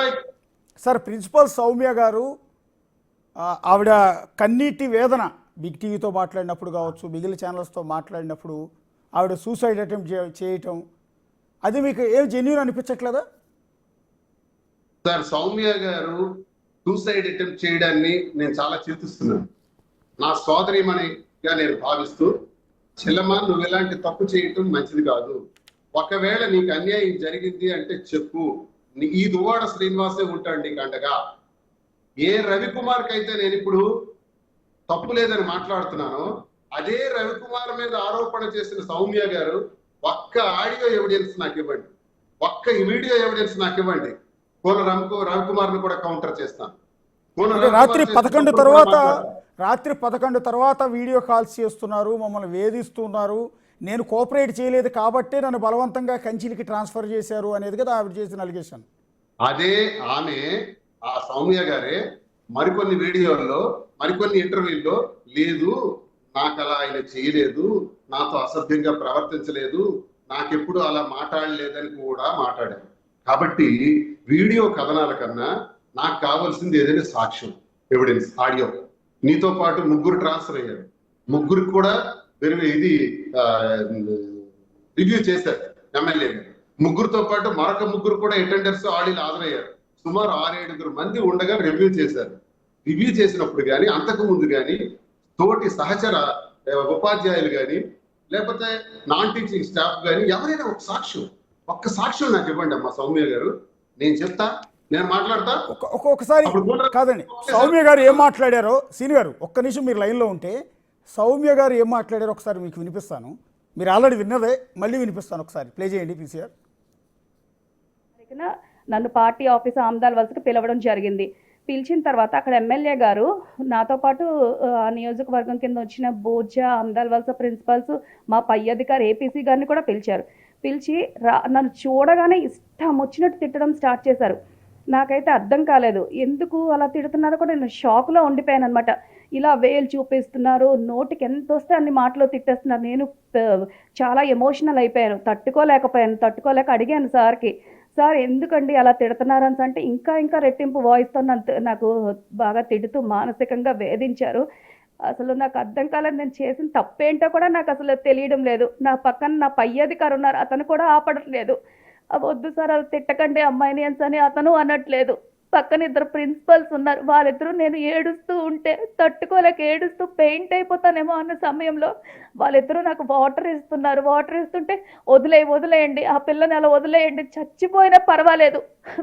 like. Sir principal Soumya గారు ఆవిడ కన్నీటి వేదన బిగ్ టీవీతో మాట్లాడినప్పుడు కావచ్చు, మిగిలిన ఛానల్స్తో మాట్లాడినప్పుడు ఆవిడ సూసైడ్ అటెంప్ట్ చేయటం, అది మీకు ఏం జెన్యూన్ అనిపించట్లేదా? సార్, సౌమ్య గారు సూసైడ్ అటెంప్ట్ చేయడాన్ని నేను చాలా చింతిస్తున్నాను. నా సోదరిమణిగా నేను భావిస్తూ, చెల్లమ్మ నువ్వు ఇలాంటి తప్పు చేయటం మంచిది కాదు. ఒకవేళ నీకు అన్యాయం జరిగింది అంటే చెప్పు, ఈ దువ్వాడ శ్రీనివాసే ఉంటాడు నీకు అండగా. ఏ రవికుమార్కి అయితే నేను ఇప్పుడు తప్పు లేదని మాట్లాడుతున్నానో, అదే రవికుమార్ మీద ఆరోపణ చేసిన సౌమ్య గారు ఒక్క ఆడియో ఎవిడెన్స్ నాకు ఇవ్వండి, ఒక్క వీడియో ఎవిడెన్స్ నాకు ఇవ్వండి. కోన రవికుమార్ని కూడా కౌంటర్ చేస్తాను. రాత్రి 11 తర్వాత వీడియో కాల్స్ చేస్తున్నారు, మమ్మల్ని వేధిస్తున్నారు, నేను కోఆపరేట్ చేయలేదు కాబట్టే నన్ను బలవంతంగా కంచిలికి ట్రాన్స్ఫర్ చేశారు అనేది కదా ఆవిడ చేసిన అలిగేషన్. అదే ఆమె, ఆ సౌమ్య గారే మరికొన్ని వీడియోల్లో, మరికొన్ని ఇంటర్వ్యూల్లో లేదు, నాకు అలా ఆయన చేయలేదు, నాతో అసభ్యంగా ప్రవర్తించలేదు, నాకెప్పుడు అలా మాట్లాడలేదని కూడా మాట్లాడారు. కాబట్టి వీడియో కథనాల కన్నా నాకు కావాల్సింది ఏదైనా సాక్ష్యం, ఎవిడెన్స్, ఆడియో. నీతో పాటు 3 ట్రాన్స్ఫర్ అయ్యారు, 3కి కూడా ఇది రివ్యూ చేశారు ఎమ్మెల్యే గారు. 3తో పాటు మరొక 3 కూడా అటెండర్స్ ఆడిలో హాజరయ్యారు. సుమారు 6-7 మంది ఉండగా రివ్యూ చేశారు. రివ్యూ చేసినప్పుడు కానీ, అంతకు ముందు కానీ తోటి సహచర ఉపాధ్యాయులు కానీ, లేకపోతే నాన్ టీచింగ్ స్టాఫ్ కానీ ఎవరైనా ఒక్క సాక్ష్యం నాకు ఇవ్వండి అమ్మా సౌమ్య గారు, నేను చెప్తా, నేను మాట్లాడతా. ఒక్కొక్కసారి కాదండి, సౌమ్య గారు ఏం మాట్లాడారో, సీని గారు ఒక్క నిమిషం మీరు లైన్లో ఉంటే సౌమ్య గారు ఏం మాట్లాడారో ఒకసారి మీకు వినిపిస్తాను. మీరు ఆల్రెడీ విన్నదే, మళ్ళీ వినిపిస్తాను, ఒకసారి ప్లే చేయండి పీసీఆర్. నన్ను పార్టీ ఆఫీస్ ఆమ్దాల్ వలసకి పిలవడం జరిగింది. పిలిచిన తర్వాత అక్కడ ఎమ్మెల్యే గారు నాతో పాటు ఆ నియోజకవర్గం కింద వచ్చిన బోజా, ఆమ్దాల్ వలస ప్రిన్సిపల్స్, మా పై అధికారి ఏపీసీ గారిని కూడా పిలిచారు. పిలిచి నన్ను చూడగానే ఇష్టం వచ్చినట్టు తిట్టడం స్టార్ట్ చేశారు. నాకైతే అర్థం కాలేదు, ఎందుకు అలా తిడుతున్నారో కూడా నేను షాక్లో ఉండిపోయాను అనమాట. ఇలా వేలు చూపిస్తున్నారు, నోటికి ఎంత వస్తే అన్ని మాటలు తిట్టేస్తున్నారు. నేను చాలా ఎమోషనల్ అయిపోయాను, తట్టుకోలేక అడిగాను సార్కి, సార్ ఎందుకండి అలా తిడుతున్నారని. అంటే ఇంకా రెట్టింపు వాయిస్తో నాకు బాగా తిడుతూ మానసికంగా వేధించారు. అసలు నాకు అర్థం కాలేదు, నేను చేసిన తప్పేంటో కూడా నాకు అసలు తెలియడం లేదు. నా పక్కన నా పై అధికారి ఉన్నారు, అతను కూడా ఆపడట్లేదు. వద్దు సార్ అలా తిట్టకండి అమ్మాయిని అని అతను అనట్లేదు. పక్కన 2 ప్రిన్సిపల్స్ ఉన్నారు, వాళ్ళిద్దరూ నేను ఏడుస్తూ ఉంటే తట్టుకోలేక ఏడుస్తూ పెయింట్ అయిపోతానేమో అన్న సమయంలో వాళ్ళిద్దరూ నాకు వాటర్ ఇస్తున్నారు. వాటర్ ఇస్తుంటే వదిలేయండి, ఆ పిల్లని అలా వదిలేయండి, చచ్చిపోయినా పర్వాలేదు,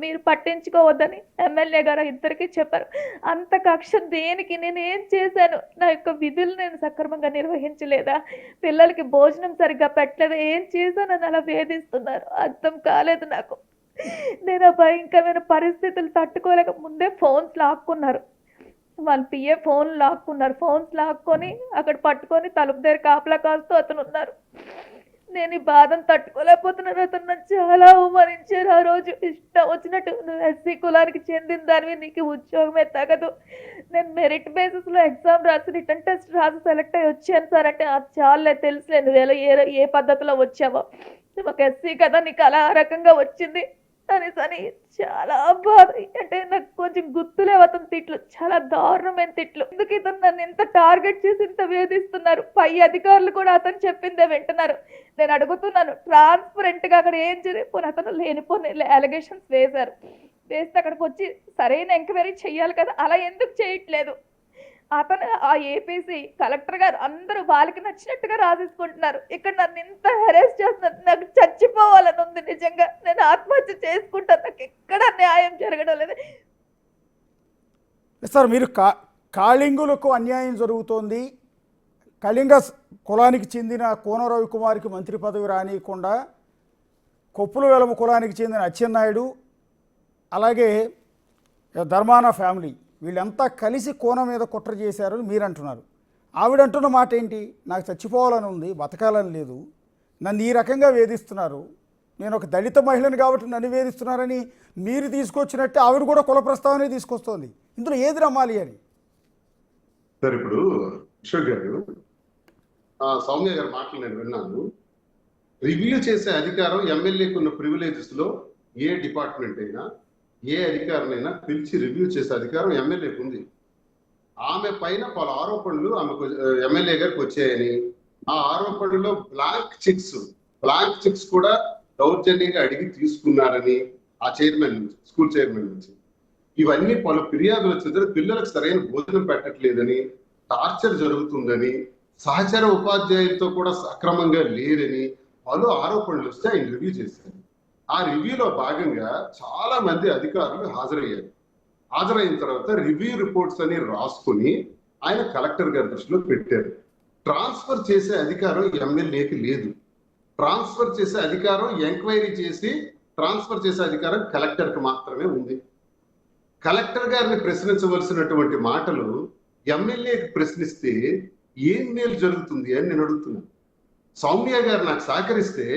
మీరు పట్టించుకోవద్దని ఎమ్మెల్యే గారు ఇద్దరికి చెప్పారు. అంత కక్ష దేనికి? నేను ఏం చేశాను? నా యొక్క విధులు నేను సక్రమంగా నిర్వహించలేదా? పిల్లలకి భోజనం సరిగ్గా పెట్టలేదా? ఏం చేశానని అలా వేధిస్తున్నారు? అర్థం కాలేదు నాకు. నేను ఆ భయంకరమైన పరిస్థితులు తట్టుకోలేక ముందే ఫోన్స్ లాక్కున్నారు, వాళ్ళ పిఏ ఫోన్స్ లాక్కొని అక్కడ పట్టుకొని తలుపు దగ్గర కాపలా కాస్తూ అతను ఉన్నారు. నేను ఈ బాధను తట్టుకోలేకపోతున్నాను. అతను నన్ను చాలా అవమానించారు ఆ రోజు. ఇష్టం వచ్చినట్టు, నువ్వు ఎస్సీ కులానికి చెందిన దానివి, నీకు ఉద్యోగమే తగదు, నేను మెరిట్ బేసిస్లో ఎగ్జామ్ రాసి రిటర్న్ టెస్ట్ రాసి సెలెక్ట్ అయ్యి వచ్చాను సార్ అంటే, అది చాలే తెలుసులే నువ్వు ఏ పద్ధతిలో వచ్చావో, నువ్వు ఒక ఎస్సీ కదా నీకు అలా ఆ రకంగా వచ్చింది అనేసని చాలా బాధ. అంటే నాకు కొంచెం గుర్తులేవు అతని తిట్లు, చాలా దారుణమైన తిట్లు. ఎందుకు ఇతను నన్ను ఎంత టార్గెట్ చేసి ఇంత వేధిస్తున్నారు? పై అధికారులు కూడా అతను చెప్పిందే వింటున్నారు. నేను అడుగుతున్నాను, ట్రాన్స్పరెంట్గా అక్కడ ఏం జరిగిపోయి అతను లేనిపోని అలిగేషన్స్ వేశారు. వేస్తే అక్కడికి వచ్చి సరైన ఎంక్వైరీ చెయ్యాలి కదా, అలా ఎందుకు చేయట్లేదు? అతను ఆ ఏపీసీ కలెక్టర్ గారు అందరూ వాళ్ళకి నచ్చినట్టుగా రాసేసుకుంటున్నారు. ఇక్కడ నన్ను ఇంత హెరాస్ చేస్తున్నారు, నాకు చచ్చిపోవాలని ఉంది. నిజంగా నేను ఆత్మహత్య చేసుకుంటాను, నాకు ఎక్కడ న్యాయం జరగడం లేదు సార్. మీరు కాళింగులకు అన్యాయం జరుగుతోంది, కళింగ కులానికి చెందిన కోన రవికుమార్కి మంత్రి పదవి రానియకుండా కొప్పుల వెలమ కులానికి చెందిన అచ్చెన్నాయుడు, అలాగే ధర్మాన ఫ్యామిలీ, వీళ్ళంతా కలిసి కోన మీద కుట్ర చేశారని మీరు అంటున్నారు. ఆవిడంటున్న మాట ఏంటి? నాకు చచ్చిపోవాలని ఉంది, బతకాలని లేదు, నన్ను ఈ రకంగా వేధిస్తున్నారు, నేను ఒక దళిత మహిళను కాబట్టి నన్ను వేధిస్తున్నారని మీరు తీసుకొచ్చినట్టు ఆవిడ కూడా కుల ప్రస్తావనే తీసుకొస్తోంది. ఇందులో ఏది నమ్మాలి అని? సార్, ఇప్పుడు అశోక్ గారు, సౌమ్య గారి మాటలు నేను విన్నాను. రివ్యూ చేసే అధికారం ఎమ్మెల్యేకి ఉన్న ప్రివిలేజెస్ లో ఏ డిపార్ట్మెంట్ అయినా ఏ అధికారినైనా పిలిచి రివ్యూ చేసే అధికారం ఎమ్మెల్యేకి ఉంది. ఆమె పైన పలు ఆరోపణలు ఆమెకు ఎమ్మెల్యే గారికి వచ్చాయని, ఆ ఆరోపణలో బ్లాంక్ చెక్స్ కూడా దౌర్జన్యంగా అడిగి తీసుకున్నారని ఆ చైర్మన్ నుంచి, స్కూల్ చైర్మన్ నుంచి ఇవన్నీ పలు ఫిర్యాదులు వచ్చిన పిల్లలకు సరైన భోజనం పెట్టట్లేదని, టార్చర్ జరుగుతుందని, సహచర ఉపాధ్యాయులతో కూడా సక్రమంగా లేరని పలు ఆరోపణలు వస్తే ఆయన రివ్యూ చేశారు. ఆ రివ్యూలో భాగంగా చాలా మంది అధికారులు హాజరైన తర్వాత రివ్యూ రిపోర్ట్స్ అని రాసుకుని ఆయన కలెక్టర్ గారి దృష్టిలో పెట్టారు. ట్రాన్స్ఫర్ చేసే అధికారం ఎమ్మెల్యేకి లేదు. ట్రాన్స్ఫర్ చేసే అధికారం, ఎంక్వైరీ చేసి ట్రాన్స్ఫర్ చేసే అధికారం కలెక్టర్కి మాత్రమే ఉంది. కలెక్టర్ గారిని ప్రశ్నించవలసినటువంటి మాటలు ఎమ్మెల్యేకి ప్రశ్నిస్తే ఏం మేలు జరుగుతుంది అని నేను అడుగుతున్నాను. సౌమ్య గారు నాకు సహకరిస్తే,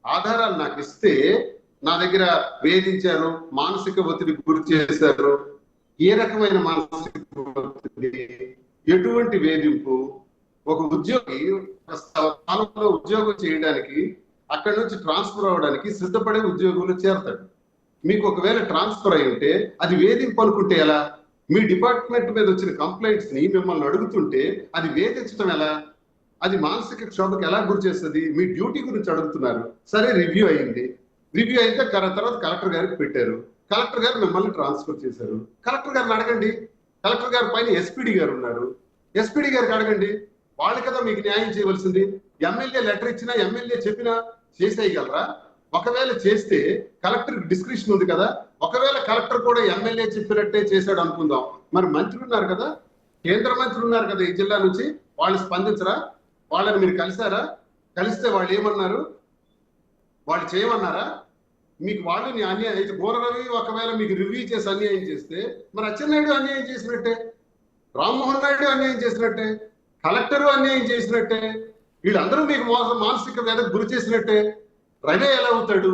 ఆధారాలు నాకు ఇస్తే, నా దగ్గర వేధించారు, మానసిక ఒత్తిడికి గురి చేశారు, ఏ రకమైన మానసిక ఒత్తిడి, ఎటువంటి వేధింపు, ఒక ఉద్యోగి స్థానంలో ఉద్యోగం చేయడానికి అక్కడి నుంచి ట్రాన్స్ఫర్ అవ్వడానికి సిద్ధపడే ఉద్యోగంలో చేరతాడు. మీకు ఒకవేళ ట్రాన్స్ఫర్ అయి ఉంటే అది వేధింపు అనుకుంటే ఎలా? మీ డిపార్ట్మెంట్ మీద వచ్చిన కంప్లైంట్స్ ని మిమ్మల్ని అడుగుతుంటే అది వేధించడం ఎలా? అది మానసిక క్షోభకు ఎలా గురి చేస్తుంది? మీ డ్యూటీ గురించి అడుగుతున్నారు. సరే, రివ్యూ అయింది. రివ్యూ అయితే తర్వాత కలెక్టర్ గారికి పెట్టారు. కలెక్టర్ గారు మిమ్మల్ని ట్రాన్స్ఫర్ చేశారు. కలెక్టర్ గారిని అడగండి. కలెక్టర్ గారి పైన ఎస్పీడీ గారు ఉన్నారు. ఎస్పీడీ గారికి అడగండి. వాళ్ళు కదా మీకు న్యాయం చేయవలసింది. ఎమ్మెల్యే లెటర్ ఇచ్చినా, ఎమ్మెల్యే చెప్పినా చేసేయగలరా? ఒకవేళ చేస్తే కలెక్టర్ డిస్క్రిప్షన్ ఉంది కదా. ఒకవేళ కలెక్టర్ కూడా ఎమ్మెల్యే చెప్పినట్టే చేశాడు అనుకుందాం, మరి మంత్రులు ఉన్నారు కదా, కేంద్ర మంత్రులు ఉన్నారు కదా ఈ జిల్లా నుంచి, వాళ్ళు స్పందించరా? వాళ్ళని మీరు కలిసారా? కలిస్తే వాళ్ళు ఏమన్నారు? వాళ్ళు చేయమన్నారా? మీకు వాళ్ళు అన్యాయం అయితే గోరరవి ఒకవేళ మీకు రివ్యూ చేసి అన్యాయం చేస్తే మరి అచ్చెన్నాయుడు అన్యాయం చేసినట్టే, రామ్మోహన్ నాయుడు అన్యాయం చేసినట్టే, కలెక్టరు అన్యాయం చేసినట్టే, వీళ్ళందరూ మీకు మానసిక వేదకు గురి చేసినట్టే. రవి ఎలా అవుతాడు?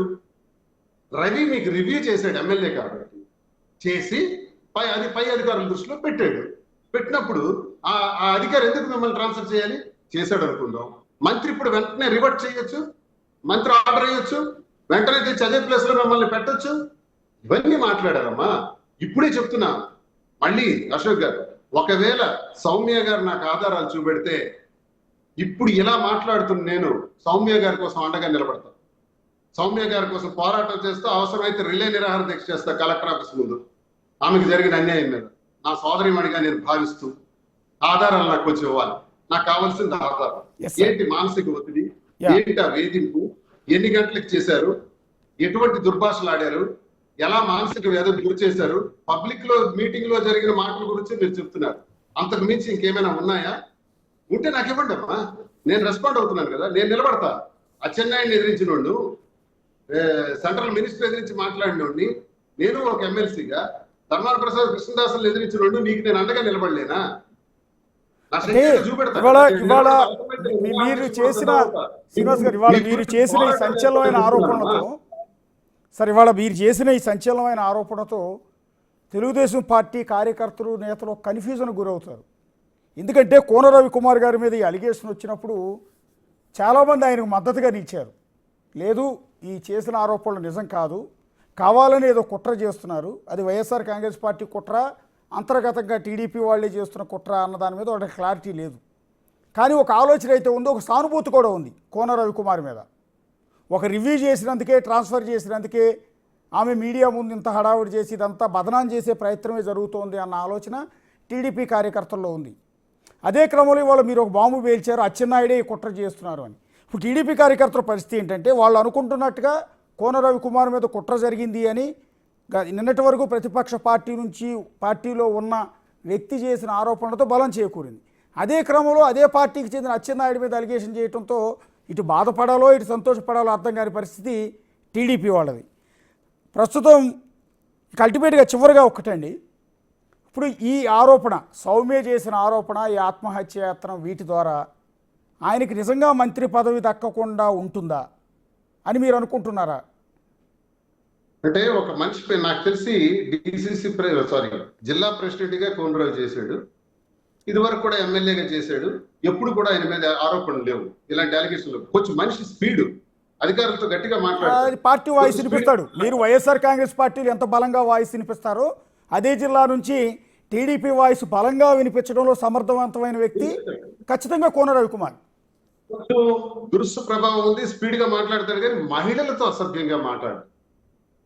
రవి మీకు రివ్యూ చేశాడు ఎమ్మెల్యే కాబట్టి, చేసి పై అధికారుల దృష్టిలో పెట్టాడు. పెట్టినప్పుడు ఆ అధికారి ఎందుకు మిమ్మల్ని ట్రాన్స్ఫర్ చేయాలి? చేశాడు అనుకుందాం. మంత్రి ఇప్పుడు వెంటనే రివర్ట్ చేయొచ్చు, మంత్రి ఆర్డర్ అయ్యొచ్చు, వెంటనే తెచ్చి అదే ప్లేస్ లో మిమ్మల్ని పెట్టొచ్చు. ఇవన్నీ మాట్లాడారమ్మా. ఇప్పుడే చెప్తున్నా మళ్ళీ అశోక్ గారు, ఒకవేళ సౌమ్య గారు నాకు ఆధారాలు చూపెడితే ఇప్పుడు ఇలా మాట్లాడుతున్న నేను సౌమ్య గారి కోసం అండగా నిలబడతాను. సౌమ్య గారి కోసం పోరాటం చేస్తూ అవసరమైతే రిలే నిరాహార దీక్ష చేస్తా కలెక్టర్ ఆఫీస్ ముందు. ఆమెకు జరిగిన అన్యాయం మీద నా సోదరిమణిగా నేను భావిస్తూ ఆధారాలు నాకు కొంచెం ఇవ్వాలి. నాకు కావాల్సింది ఆధారం. ఏంటి మానసిక ఒత్తిడి, ఏంటి ఆ వేధింపు, ఎన్ని గంటలకు చేశారు, ఎటువంటి దుర్భాషలు ఆడారు, ఎలా మానసిక వ్యాధికి గురి చేశారు, పబ్లిక్ లో మీటింగ్ లో జరిగిన మాటల గురించి మీరు చెప్తున్నారు. అంతకు మించి ఇంకేమైనా ఉన్నాయా? ఉంటే నాకు ఇవ్వండి అమ్మా, నేను రెస్పాండ్ అవుతున్నాను కదా, నేను నిలబడతా. అచ్చెన్నాయుడిని ఎదిరించినోడు, సెంట్రల్ మినిస్టర్ ఎదిరించి మాట్లాడినోడిని, నేను ఒక ఎమ్మెల్సీగా ధర్మాన ప్రసాద్ కృష్ణదాసులు ఎదిరించినోడు, నీకు నేను అండగా నిలబడలేనా? మీరు చేసిన శ్రీనివాస్ గారు, ఇవాళ మీరు చేసిన ఈ సంచలనమైన ఆరోపణలతో ఇవాళ మీరు చేసిన ఈ సంచలనమైన ఆరోపణతో తెలుగుదేశం పార్టీ కార్యకర్తలు, నేతలు కన్ఫ్యూజన్ గురవుతారు. ఎందుకంటే కోన రవికుమార్ గారి మీద ఈ అలిగేషన్ వచ్చినప్పుడు చాలామంది ఆయనకు మద్దతుగా నిలిచారు. లేదు, ఈ చేసిన ఆరోపణలు నిజం కాదు, కావాలని ఏదో కుట్ర చేస్తున్నారు, అది వైఎస్ఆర్ కాంగ్రెస్ పార్టీ కుట్ర, అంతర్గతంగా టీడీపీ వాళ్ళే చేస్తున్న కుట్ర అన్న దాని మీద ఒక క్లారిటీ లేదు. కానీ ఒక ఆలోచన అయితే ఉంది, ఒక సానుభూతి కూడా ఉంది కోన రవికుమార్ మీద. ఒక రివ్యూ చేసినందుకే, ట్రాన్స్ఫర్ చేసినందుకే ఆమె మీడియా ముందు ఇంత హడావుడి చేసి ఇదంతా బదనాం చేసే ప్రయత్నమే జరుగుతోంది అన్న ఆలోచన టీడీపీ కార్యకర్తల్లో ఉంది. అదే క్రమంలో ఇవాళ మీరు ఒక బాంబు పేల్చారు, అచ్చెన్నాయుడే ఈ కుట్ర చేస్తున్నారు అని. ఇప్పుడు టీడీపీ కార్యకర్తల పరిస్థితి ఏంటంటే, వాళ్ళు అనుకుంటున్నట్టుగా కోన రవికుమార్ మీద కుట్ర జరిగింది అని నిన్నటి వరకు ప్రతిపక్ష పార్టీ నుంచి పార్టీలో ఉన్న వ్యక్తి చేసిన ఆరోపణలతో బలం చేకూరింది. అదే క్రమంలో అదే పార్టీకి చెందిన అచ్చెన్నాయుడి మీద అలిగేషన్ చేయడంతో ఇటు బాధపడాలో ఇటు సంతోషపడాలో అర్థం కాని పరిస్థితి టీడీపీ వాళ్ళది. ప్రస్తుతం అల్టిమేట్గా చివరిగా ఒక్కటండి, ఇప్పుడు ఈ ఆరోపణ, సౌమ్య చేసిన ఆరోపణ, ఈ ఆత్మహత్య యత్నం, వీటి ద్వారా ఆయనకి నిజంగా మంత్రి పదవి దక్కకుండా ఉంటుందా అని మీరు అనుకుంటున్నారా? అంటే ఒక మనిషి నాకు తెలిసి జిల్లా ప్రెసిడెంట్ గా కోనరావు చేశాడు, ఇదివరకు కూడా ఎమ్మెల్యేగా చేశాడు, ఎప్పుడు కూడా ఆయన మీద ఆరోపణలు లేవు, ఇలాంటి అలిగేషన్ లేవు. కొంచెం మనిషి స్పీడ్, అధికారులతో గట్టిగా అది మాట్లాడతాడు. పార్టీ వాయిస్ వినిపిస్తాడు. మీరు వైఎస్ఆర్ కాంగ్రెస్ పార్టీలు ఎంత బలంగా వాయిస్ వినిపిస్తారో అదే జిల్లా నుంచి టీడీపీ వాయిస్ బలంగా వినిపించడంలో సమర్థవంతమైన వ్యక్తి ఖచ్చితంగా కోన రవికుమార్. కొంచెం దురుసు ప్రభావం ఉంది, స్పీడ్ గా మాట్లాడతాడు, కానీ మహిళలతో అసభ్యంగా మాట్లాడు.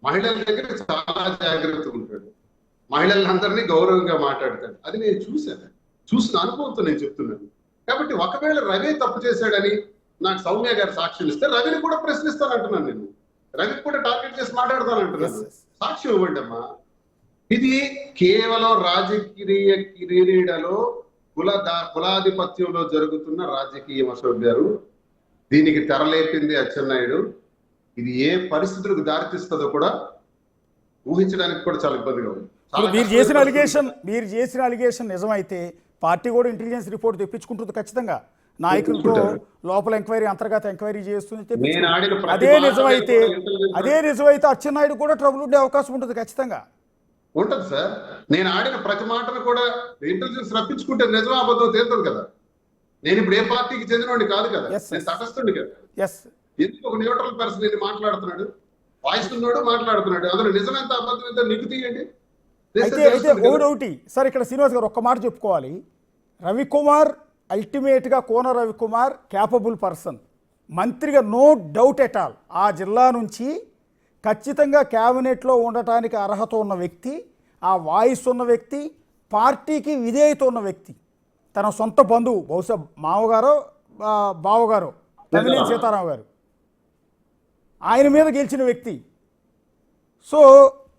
మహిళల దగ్గర చాలా జాగ్రత్తగా ఉంటాడు. మహిళలందరినీ గౌరవంగా మాట్లాడతాడు. అది నేను చూసిన అనుభవంతో నేను చెప్తున్నాను. కాబట్టి ఒకవేళ రవి తప్పు చేశాడని నాకు సౌమ్య గారు సాక్ష్యం ఇస్తే రవిని కూడా ప్రశ్నిస్తానంటున్నాను. నేను రవిని కూడా టార్గెట్ చేసి మాట్లాడతానంటున్నాను. సాక్ష్యం ఇవ్వండి అమ్మా. ఇది కేవలం రాజకీయ క్రీడలో కులాధిపత్యంలో జరుగుతున్న రాజకీయం. అశోక్ గారు, దీనికి తెరలేపింది అచ్చెన్నాయుడు. ఇది ఏ పరిస్థితులకు దారితీస్తుందో కూడా ఊహించడానికి కూడా చాలా ఇబ్బందిగా ఉంది. మీరు చేసిన అలిగేషన్ నిజమైతే పార్టీ కూడా ఇంటెలిజెన్స్ రిపోర్ట్ తెప్పించుకుంటుంది ఖచ్చితంగా. నాయకులతో లోపల ఎంక్వైరీ, అంతర్గత ఎంక్వైరీ చేస్తుంది. అదే నిజమైతే అచ్చెన్నాయుడు కూడా ట్రబుల్ ఉండే అవకాశం ఉంటుంది ఖచ్చితంగా. ఉంటుంది సార్. నేను ఆడిన ప్రతి మాటను కూడా ఇంటెలిజెన్స్ రప్పించుకుంటే నిజం అబద్ధం తేలుతుంది కదా. నేను ఇప్పుడు ఏ పార్టీకి చెందినోడిని కాదు కదా, నేను తటస్థుండి కదా. ఎందుకు ఒక న్యూట్రల్ పర్సన్ ఇది మాట్లాడుతున్నాడు, వాయిస్ ఉన్నాడు మాట్లాడుతున్నాడు, అందులో నిజం ఎంత అబద్ధం ఎంత నిగ్గు తీయండి. అయితే ఒకటి సార్, ఇక్కడ శ్రీనివాస్ గారు ఒక్క మాట చెప్పుకోవాలి. రవికుమార్ అల్టిమేట్గా కోన రవికుమార్ క్యాపబుల్ పర్సన్, మంత్రిగా నో డౌట్ ఎట్ ఆల్. ఆ జిల్లా నుంచి ఖచ్చితంగా క్యాబినెట్లో ఉండటానికి అర్హత ఉన్న వ్యక్తి, ఆ వాయిస్ ఉన్న వ్యక్తి, పార్టీకి విధేయత ఉన్న వ్యక్తి. తన సొంత బంధువు, బహుశా మామగారో బావగారో, తమిళ సీతారాం గారు, ఆయన మీద గెలిచిన వ్యక్తి. సో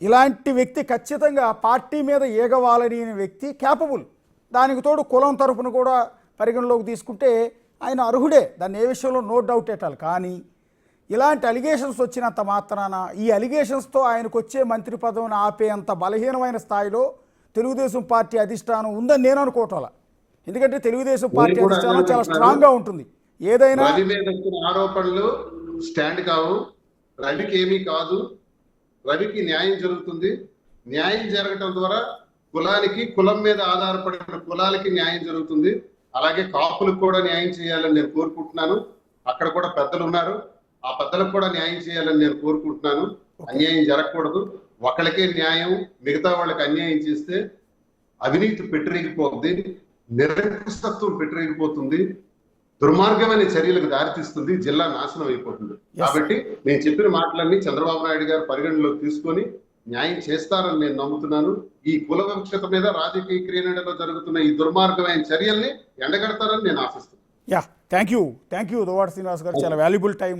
ఇలాంటి వ్యక్తి ఖచ్చితంగా పార్టీ మీద ఏగవాలని వ్యక్తి, క్యాపబుల్. దానికి తోడు కులం తరపున కూడా పరిగణలోకి తీసుకుంటే ఆయన అర్హుడే, దాన్ని ఏ విషయంలో నో డౌట్ ఎట్టాలి. కానీ ఇలాంటి అలిగేషన్స్ వచ్చినంత మాత్రాన ఈ అలిగేషన్స్తో ఆయనకు వచ్చే మంత్రి పదవిని ఆపేంత బలహీనమైన స్థాయిలో తెలుగుదేశం పార్టీ అధిష్టానం ఉందని నేను అనుకోవటం. ఎందుకంటే తెలుగుదేశం పార్టీ అధిష్టానం చాలా స్ట్రాంగ్గా ఉంటుంది. ఏదైనా రవి మీద వచ్చిన ఆరోపణలు స్టాండ్ కావు. రవికి ఏమీ కాదు, రవికి న్యాయం జరుగుతుంది. న్యాయం జరగటం ద్వారా కులం మీద ఆధారపడిన కులాలకి న్యాయం జరుగుతుంది. అలాగే కాపులకు కూడా న్యాయం చేయాలని నేను కోరుకుంటున్నాను. అక్కడ కూడా పెద్దలు ఉన్నారు, ఆ పెద్దలకు కూడా న్యాయం చేయాలని నేను కోరుకుంటున్నాను. అన్యాయం జరగకూడదు. ఒకళ్ళకే న్యాయం, మిగతా వాళ్ళకి అన్యాయం చేస్తే అవినీతి పెట్టిరేగిపోతుంది, నిరంకుశత్వం పెట్టిరేగిపోతుంది, దుర్మార్గమైన చర్యలకు దారితీస్తుంది, జిల్లా నాశనం అయిపోతుంది. కాబట్టి నేను చెప్పిన మాటలన్నీ చంద్రబాబు నాయుడు గారు పరిగణలోకి తీసుకొని న్యాయం చేస్తారని నేను నమ్ముతున్నాను. ఈ కుల వివక్షత మీద రాజకీయ క్రీడలో జరుగుతున్న ఈ దుర్మార్గమైన చర్యల్ని ఎండగడతారని నేను ఆశిస్తున్నాను. థ్యాంక్ యూ దువ్వాడ శ్రీనివాస్ గారు. చాలా వాల్యుబుల్ టైం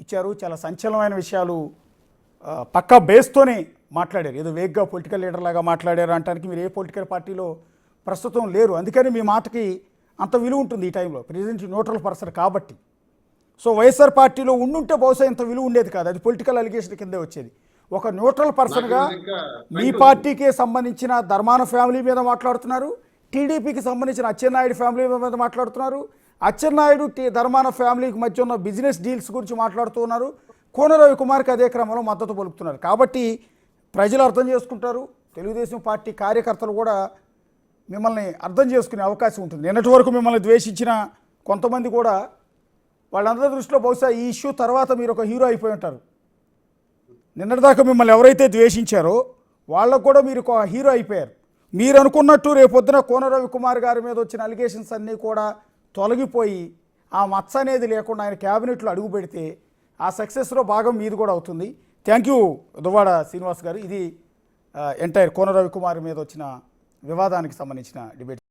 ఇచ్చారు. చాలా సంచలనమైన విషయాలు పక్కా బేస్తోనే మాట్లాడారు. ఏదో వేగ్గా పొలిటికల్ లీడర్ లాగా మాట్లాడారు అంటానికి మీరు ఏ పొలిటికల్ పార్టీలో ప్రస్తుతం లేరు. అందుకని మీ మాటకి అంత విలువ ఉంటుంది ఈ టైంలో. ప్రెసిడెంట్ న్యూట్రల్ పర్సన్ కాబట్టి. సో వైఎస్ఆర్ పార్టీలో ఉండుంటే బహుశా ఇంత విలువ ఉండేది కాదు, అది పొలిటికల్ అలిగేషన్ కిందే వచ్చేది. ఒక న్యూట్రల్ పర్సన్గా మీ పార్టీకి సంబంధించిన ధర్మాన ఫ్యామిలీ మీద మాట్లాడుతున్నారు, టీడీపీకి సంబంధించిన అచ్చెన్నాయుడు ఫ్యామిలీ మీద మాట్లాడుతున్నారు, అచ్చెన్నాయుడు ధర్మాన ఫ్యామిలీకి మధ్య ఉన్న బిజినెస్ డీల్స్ గురించి మాట్లాడుతూ ఉన్నారు, కోన రవికుమార్కి అదే క్రమంలో మద్దతు పలుకుతున్నారు. కాబట్టి ప్రజలు అర్థం చేసుకుంటారు, తెలుగుదేశం పార్టీ కార్యకర్తలు కూడా మిమ్మల్ని అర్థం చేసుకునే అవకాశం ఉంటుంది. నిన్నటి వరకు మిమ్మల్ని ద్వేషించిన కొంతమంది కూడా వాళ్ళందరి దృష్టిలో బహుశా ఈ ఇష్యూ తర్వాత మీరు ఒక హీరో అయిపోయి ఉంటారు. నిన్నటిదాకా మిమ్మల్ని ఎవరైతే ద్వేషించారో వాళ్ళకు కూడా మీరు ఒక హీరో అయిపోయారు. మీరు అనుకున్నట్టు రేపొద్దున కోన రవికుమార్ గారి మీద వచ్చిన అలిగేషన్స్ అన్నీ కూడా తొలగిపోయి ఆ మచ్చ అనేది లేకుండా ఆయన క్యాబినెట్లో అడుగు పెడితే ఆ సక్సెస్లో భాగం మీది కూడా అవుతుంది. థ్యాంక్ యూ దువ్వాడ శ్రీనివాస్ గారు. ఇది ఎంటైర్ కోన రవికుమార్ మీద వచ్చిన వివాదానికి సంబంధించిన డిబేట్.